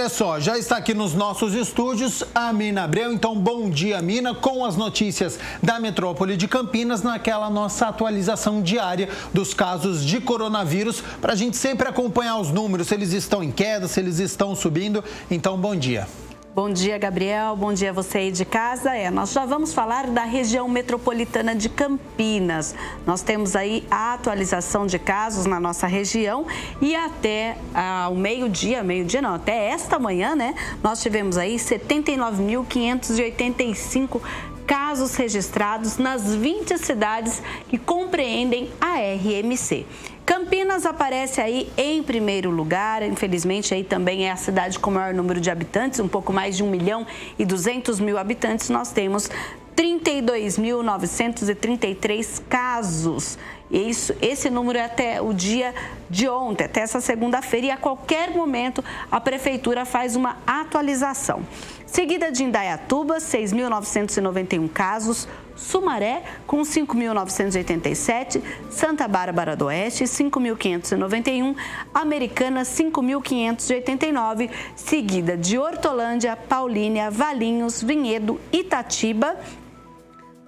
olha só, já está aqui nos nossos estúdios a Mina Abreu. Então, bom dia, Mina, com as notícias da metrópole de Campinas, naquela nossa atualização diária dos casos de coronavírus, para a gente sempre acompanhar os números, se eles estão em queda, se eles estão subindo. Então, bom dia. Bom dia, Gabriel. Bom dia a você aí de casa. Nós já vamos falar da região metropolitana de Campinas. Nós temos aí a atualização de casos na nossa região e até ao meio-dia não, até esta manhã, né? Nós tivemos aí 79.585 casos registrados nas 20 cidades que compreendem a RMC. Campinas aparece aí em primeiro lugar, infelizmente aí também é a cidade com o maior número de habitantes, um pouco mais de 1.200.000 habitantes, nós temos 32.933 casos. Esse número é até o dia de ontem, até essa segunda-feira, e a qualquer momento a Prefeitura faz uma atualização. Seguida de Indaiatuba, 6.991 casos, Sumaré, com 5.987, Santa Bárbara do Oeste, 5.591, Americana, 5.589, seguida de Hortolândia, Paulínia, Valinhos, Vinhedo, Itatiba,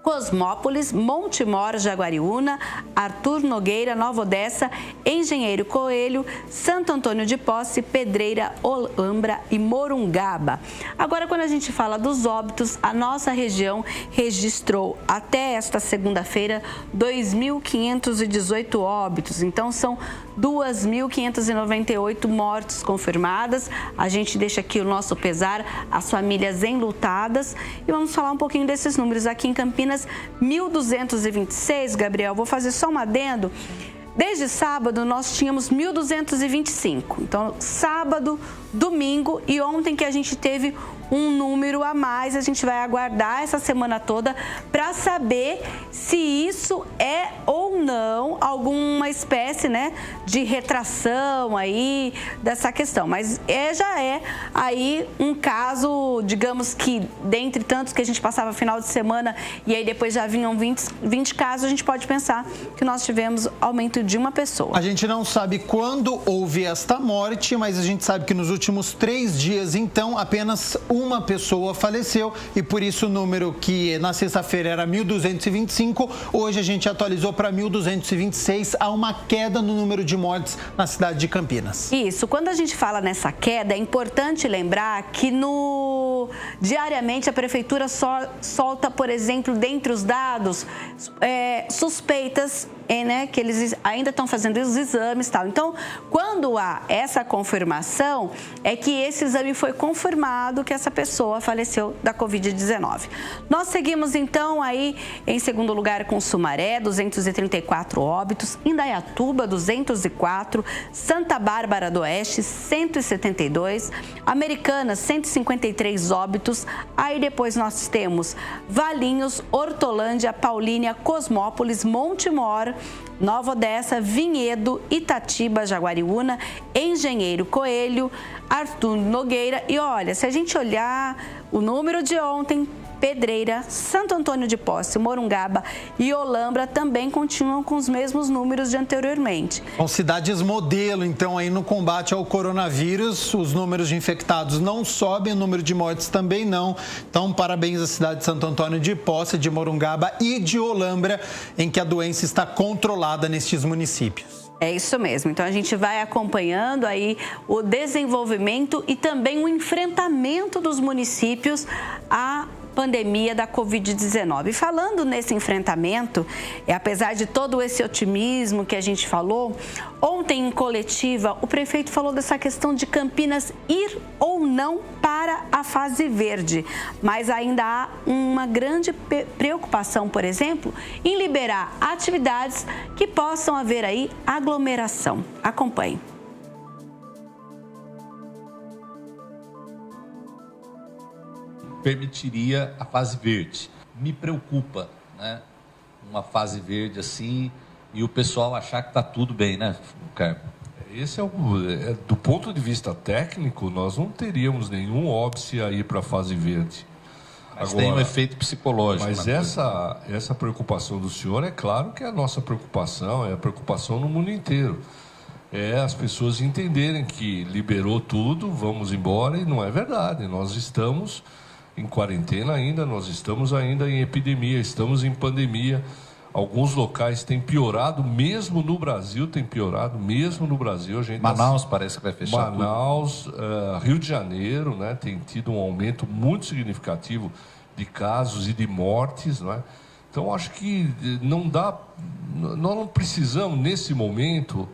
Cosmópolis, Montemor, Jaguariúna, Arthur Nogueira, Nova Odessa, Engenheiro Coelho, Santo Antônio de Posse, Pedreira, Olambra e Morungaba. Agora, quando a gente fala dos óbitos, a nossa região registrou até esta segunda-feira 2.518 óbitos. Então, são 2.598 mortes confirmadas. A gente deixa aqui o nosso pesar às famílias enlutadas. E vamos falar um pouquinho desses números aqui em Campinas. 1.226, Gabriel, vou fazer só um adendo. Desde sábado nós tínhamos 1.225, então sábado, domingo e ontem que a gente teve um número a mais, a gente vai aguardar essa semana toda para saber se isso é ou não alguma espécie, né, de retração aí dessa questão, mas já é aí um caso, digamos que dentre tantos que a gente passava final de semana e aí depois já vinham 20 casos, a gente pode pensar que nós tivemos aumento de uma pessoa. A gente não sabe quando houve esta morte, mas a gente sabe que nos últimos 3 dias, então, apenas uma pessoa faleceu e por isso o número que na sexta-feira era 1.225, hoje a gente atualizou para 1.226, há uma queda no número de mortes na cidade de Campinas. Isso, quando a gente fala nessa queda, é importante lembrar que diariamente a Prefeitura solta, por exemplo, dentre os dados, suspeitas, né, que eles ainda estão fazendo os exames e tal. Então, quando há essa confirmação, é que esse exame foi confirmado que essa pessoa faleceu da Covid-19. Nós seguimos, então, aí em segundo lugar com Sumaré, 234 óbitos, Indaiatuba, 204, Santa Bárbara do Oeste, 172, Americana, 153 óbitos. Aí depois nós temos Valinhos, Hortolândia, Paulínia, Cosmópolis, Montemor, Nova Odessa, Vinhedo, Itatiba, Jaguariúna, Engenheiro Coelho, Arthur Nogueira. E olha, se a gente olhar o número de ontem, Pedreira, Santo Antônio de Posse, Morungaba e Olambra também continuam com os mesmos números de anteriormente. São cidades modelo, então, aí no combate ao coronavírus, os números de infectados não sobem, o número de mortes também não. Então, parabéns à cidade de Santo Antônio de Posse, de Morungaba e de Olambra, em que a doença está controlada nestes municípios. É isso mesmo. Então, a gente vai acompanhando aí o desenvolvimento e também o enfrentamento dos municípios à pandemia da Covid-19. E falando nesse enfrentamento, apesar de todo esse otimismo que a gente falou, ontem em coletiva o prefeito falou dessa questão de Campinas ir ou não para a fase verde, mas ainda há uma grande preocupação, por exemplo, em liberar atividades que possam haver aí aglomeração. Acompanhe. Permitiria a fase verde. Me preocupa, né? Uma fase verde assim e o pessoal achar que está tudo bem, né, Carmo? Esse do ponto de vista técnico, nós não teríamos nenhum óbice a ir para a fase verde. Mas agora, tem um efeito psicológico. Mas essa preocupação do senhor, é claro que é a nossa preocupação, é a preocupação no mundo inteiro. as pessoas entenderem que liberou tudo, vamos embora, e não é verdade. Nós estamos em quarentena ainda, nós estamos ainda em epidemia, estamos em pandemia. Alguns locais têm piorado, mesmo no Brasil, A gente Manaus parece que vai fechar Manaus, Rio de Janeiro, né, tem tido um aumento muito significativo de casos e de mortes, né? Então, acho que não dá, nós não precisamos, nesse momento,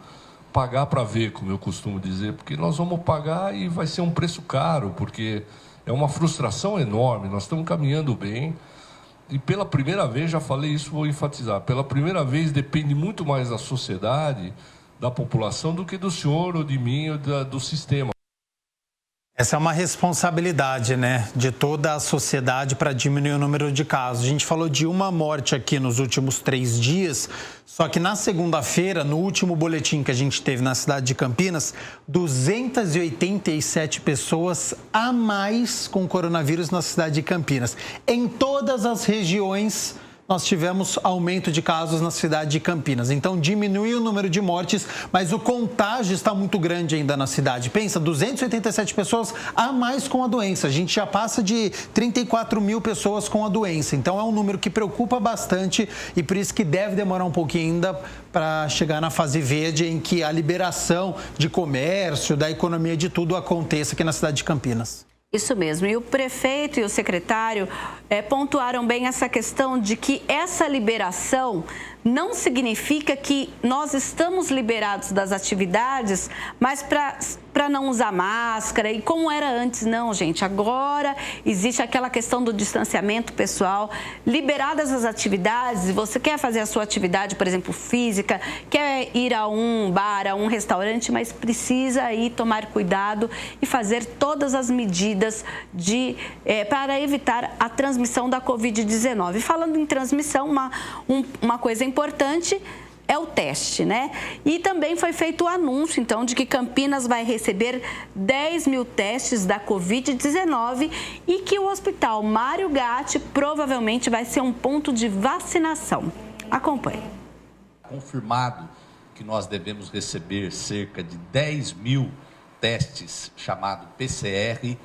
pagar para ver, como eu costumo dizer, porque nós vamos pagar e vai ser um preço caro, porque é uma frustração enorme, nós estamos caminhando bem. E pela primeira vez, já falei isso, vou enfatizar, pela primeira vez depende muito mais da sociedade, da população, do que do senhor ou de mim ou do sistema. Essa é uma responsabilidade, né, de toda a sociedade para diminuir o número de casos. A gente falou de uma morte aqui nos últimos 3 dias, só que na segunda-feira, no último boletim que a gente teve na cidade de Campinas, 287 pessoas a mais com coronavírus na cidade de Campinas. Em todas as regiões, nós tivemos aumento de casos na cidade de Campinas. Então, diminuiu o número de mortes, mas o contágio está muito grande ainda na cidade. Pensa, 287 pessoas a mais com a doença. A gente já passa de 34 mil pessoas com a doença. Então, é um número que preocupa bastante e por isso que deve demorar um pouquinho ainda para chegar na fase verde, em que a liberação de comércio, da economia, de tudo aconteça aqui na cidade de Campinas. Isso mesmo. E o prefeito e o secretário pontuaram bem essa questão de que essa liberação não significa que nós estamos liberados das atividades, mas para não usar máscara e como era antes. Não, gente. Agora existe aquela questão do distanciamento pessoal. Liberadas as atividades, você quer fazer a sua atividade, por exemplo, física, quer ir a um bar, a um restaurante, mas precisa aí tomar cuidado e fazer todas as medidas para evitar a transmissão da Covid-19. Falando em transmissão, uma coisa importante é o teste, né? E também foi feito o anúncio, então, de que Campinas vai receber 10 mil testes da Covid-19 e que o Hospital Mário Gatti provavelmente vai ser um ponto de vacinação. Acompanhe. Confirmado que nós devemos receber cerca de 10 mil testes, chamado PCR.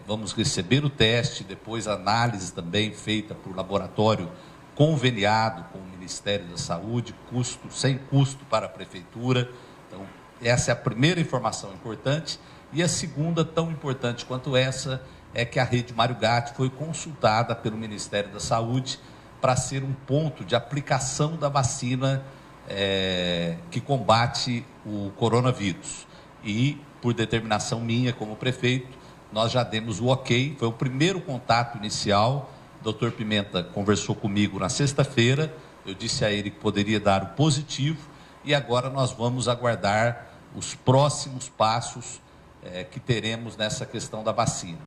Vamos receber o teste, depois a análise também feita por laboratório conveniado com o Ministério da Saúde, sem custo para a Prefeitura. Então, essa é a primeira informação importante. E a segunda, tão importante quanto essa, é que a rede Mário Gatti foi consultada pelo Ministério da Saúde para ser um ponto de aplicação da vacina que combate o coronavírus. E, por determinação minha como prefeito, nós já demos o ok, foi o primeiro contato inicial. O Dr. Pimenta conversou comigo na sexta-feira, eu disse a ele que poderia dar o positivo e agora nós vamos aguardar os próximos passos que teremos nessa questão da vacina.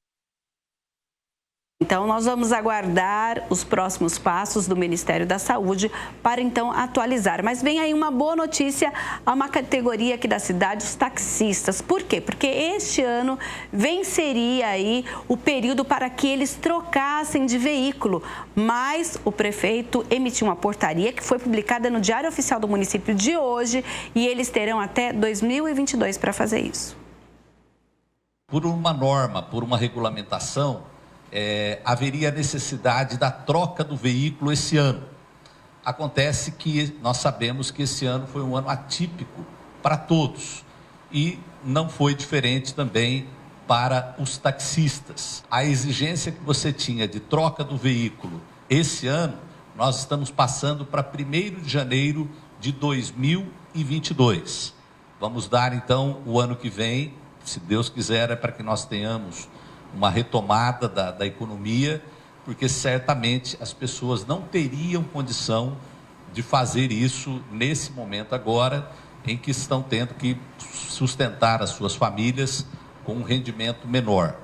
Então, nós vamos aguardar os próximos passos do Ministério da Saúde para, então, atualizar. Mas vem aí uma boa notícia a uma categoria aqui da cidade, os taxistas. Por quê? Porque este ano venceria aí o período para que eles trocassem de veículo. Mas o prefeito emitiu uma portaria que foi publicada no Diário Oficial do município de hoje e eles terão até 2022 para fazer isso. Por uma norma, por uma regulamentação, haveria necessidade da troca do veículo esse ano. Acontece que nós sabemos que esse ano foi um ano atípico para todos e não foi diferente também para os taxistas. A exigência que você tinha de troca do veículo esse ano, nós estamos passando para 1º de janeiro de 2022. Vamos dar então o ano que vem, se Deus quiser, para que nós tenhamos uma retomada da economia, porque certamente as pessoas não teriam condição de fazer isso nesse momento agora, em que estão tendo que sustentar as suas famílias com um rendimento menor.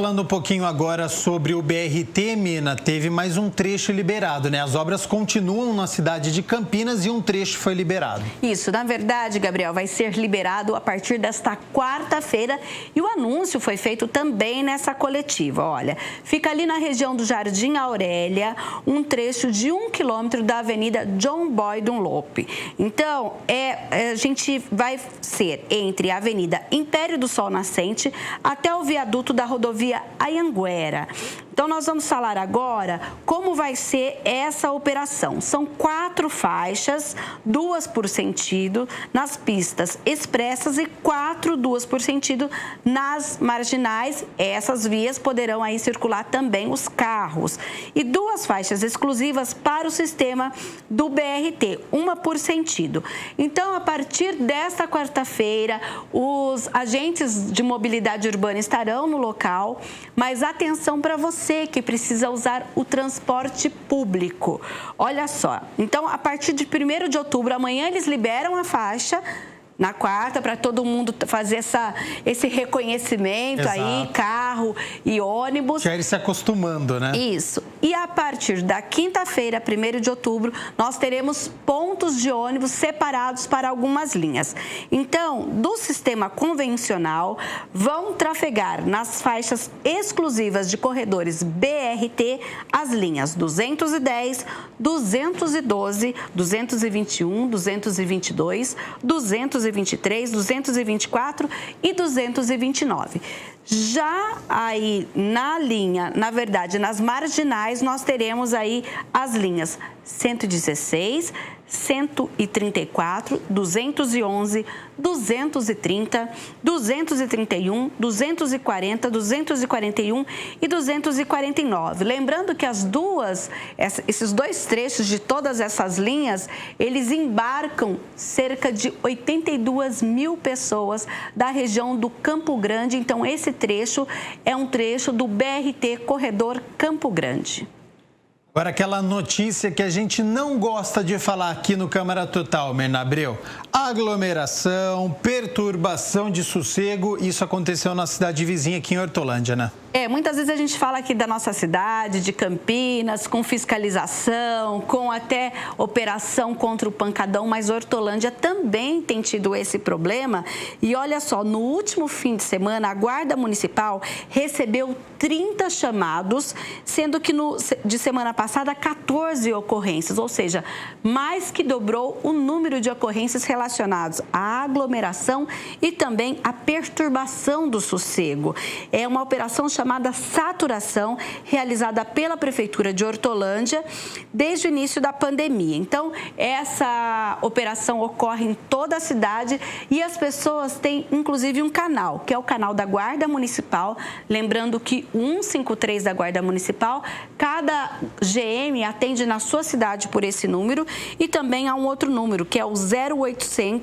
Falando um pouquinho agora sobre o BRT, Mina, teve mais um trecho liberado, né? As obras continuam na cidade de Campinas e um trecho foi liberado. Isso, na verdade, Gabriel, vai ser liberado a partir desta quarta-feira e o anúncio foi feito também nessa coletiva. Olha, fica ali na região do Jardim Aurélia, um trecho de 1 quilômetro da Avenida John Boy Dunlop. Então, a gente vai ser entre a Avenida Império do Sol Nascente até o viaduto da rodovia Anhanguera. Então, nós vamos falar agora como vai ser essa operação. São 4 faixas, 2 por sentido, nas pistas expressas e 2 por sentido nas marginais. Essas vias poderão aí circular também os carros. E 2 faixas exclusivas para o sistema do BRT, 1 por sentido. Então, a partir desta quarta-feira, os agentes de mobilidade urbana estarão no local, mas atenção para você que precisa usar o transporte público. Olha só, então a partir de 1º de outubro, amanhã eles liberam a faixa, na quarta, para todo mundo fazer esse reconhecimento. Exato. Aí, carro e ônibus. Já ir se acostumando, né? Isso. E a partir da quinta-feira, 1º de outubro, nós teremos pontos de ônibus separados para algumas linhas. Então, do sistema convencional, vão trafegar nas faixas exclusivas de corredores BRT as linhas 210, 212, 221, 222, 223, 224 e 229. Já aí na linha, na verdade, nas marginais, nós teremos aí as linhas 116, 134, 211, 230, 231, 240, 241 e 249. Lembrando que esses 2 trechos de todas essas linhas, eles embarcam cerca de 82 mil pessoas da região do Campo Grande. Então, esse trecho é um trecho do BRT Corredor Campo Grande. Agora, aquela notícia que a gente não gosta de falar aqui no Câmara Total, Mirna Abreu. Aglomeração, perturbação de sossego, isso aconteceu na cidade vizinha aqui em Hortolândia, né? Muitas vezes a gente fala aqui da nossa cidade, de Campinas, com fiscalização, com até operação contra o pancadão, mas Hortolândia também tem tido esse problema. E olha só, no último fim de semana, a Guarda Municipal recebeu 30 chamados, sendo que de semana passada 14 ocorrências, ou seja, mais que dobrou o número de ocorrências relacionadas à aglomeração e também à perturbação do sossego. É uma operação chamada Saturação, realizada pela Prefeitura de Hortolândia desde o início da pandemia. Então, essa operação ocorre em toda a cidade e as pessoas têm, inclusive, um canal, que é o canal da Guarda Municipal. Lembrando que o 153 da Guarda Municipal, cada GM atende na sua cidade por esse número e também há um outro número, que é o 08000,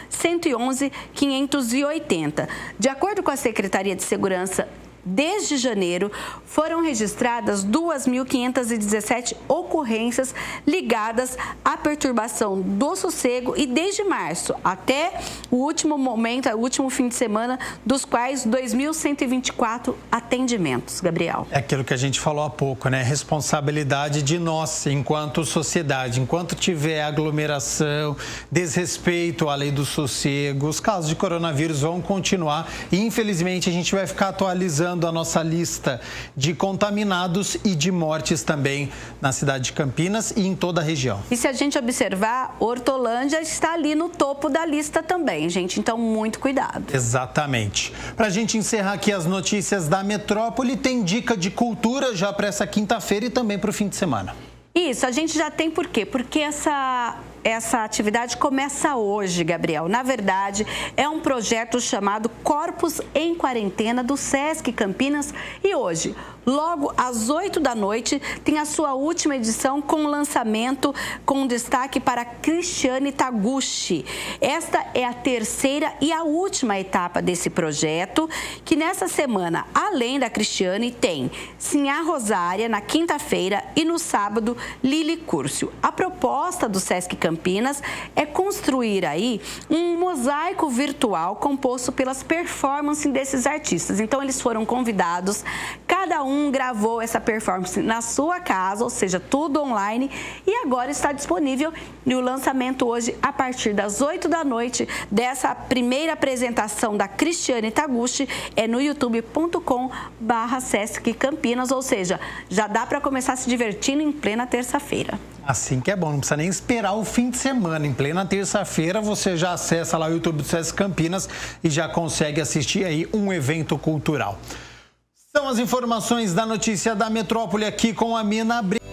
511-580. De acordo com a Secretaria de Segurança, desde janeiro, foram registradas 2.517 ocorrências ligadas à perturbação do sossego e desde março até o último momento, o último fim de semana, dos quais 2.124 atendimentos, Gabriel. É aquilo que a gente falou há pouco, né? Responsabilidade de nós, enquanto sociedade. Enquanto tiver aglomeração, desrespeito à lei do sossego, os casos de coronavírus vão continuar e, infelizmente, a gente vai ficar atualizando a nossa lista de contaminados e de mortes também na cidade de Campinas e em toda a região. E se a gente observar, Hortolândia está ali no topo da lista também, gente. Então, muito cuidado. Exatamente. Para a gente encerrar aqui as notícias da metrópole, tem dica de cultura já para essa quinta-feira e também para o fim de semana. Isso, a gente já tem por quê? Porque essa atividade começa hoje, Gabriel. Na verdade, é um projeto chamado Corpos em Quarentena do Sesc Campinas e hoje, logo às 8 da noite, tem a sua última edição com lançamento com destaque para Cristiane Taguchi. Esta é a terceira e a última etapa desse projeto, que nessa semana, além da Cristiane, tem Sinhá Rosária na quinta-feira e no sábado, Lili Curcio. A proposta do Sesc Campinas Campinas é construir aí um mosaico virtual composto pelas performances desses artistas. Então, eles foram convidados, cada um gravou essa performance na sua casa, ou seja, tudo online, e agora está disponível no lançamento hoje a partir das 8 da noite dessa primeira apresentação da Cristiane Taguchi, é no youtube.com/Sesc Campinas, ou seja, já dá para começar se divertindo em plena terça-feira. Assim que é bom, não precisa nem esperar o fim de semana. Em plena terça-feira você já acessa lá o YouTube do Sesc Campinas e já consegue assistir aí um evento cultural. São as informações da notícia da Metrópole aqui com a Mina Brito.